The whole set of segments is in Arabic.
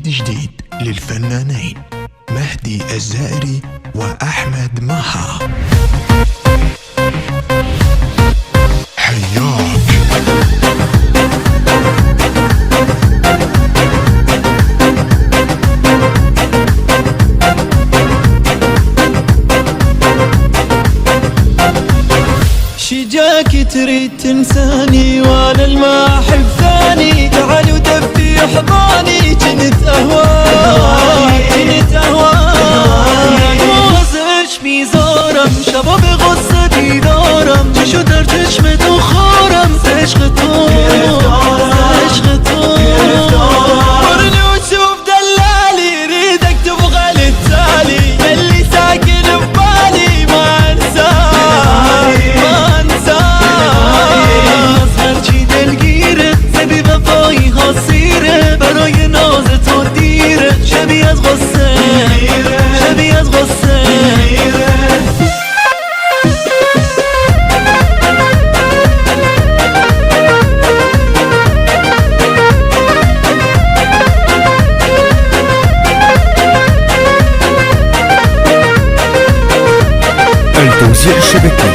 جديد للفنانين مهدي الزائري وأحمد مها. حياك شجاك تريد تنساني وانا الما احب ثاني، تعال ودفي حضاني كنت اهواك وغزش ميزارم شباب غصتي دارم جشو در چشمت و خارم سش خطور برني وتشوف دلالي ريدك تبغى للتالي اللي ساكن ببالي ما انساك هرچی دلگیره زبی وفایی خاصیره برای ناز تو دیره شبیه از غصه التوزيع الشبكي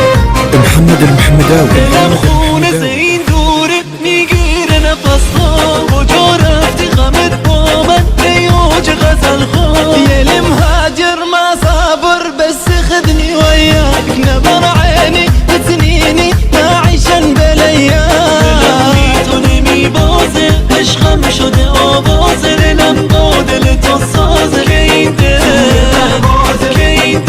محمد المحمداوي. خونه زین دوره میگیره نفسها کجا رفتی غمت با من بیوج غزل خواه یه مهاجر ما صابر بس خذني وياك نظر عيني بسنيني نعيشا بالايام نمی بازه عشقم شده آوازه دلم با دل تو سازه که این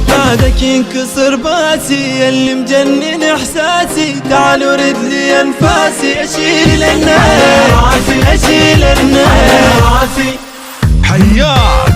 بعدك ينكسر باسي اللي مجنن احساسي تعال ورد لي انفاسي اشيل النار حياك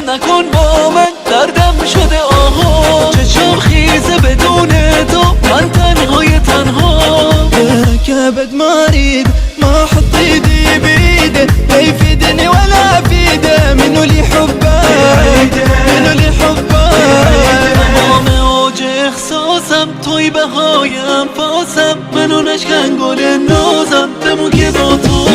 نکن با من دردم شده آها چشم خیزه بدون تو من تنها كبد مريض ما حط ايدي بيده لا يفيدني ولا فيده منو لي حبه تمام اوج احساسم توی بهای انفاسم منو نشکن گل نازم بمون که با تو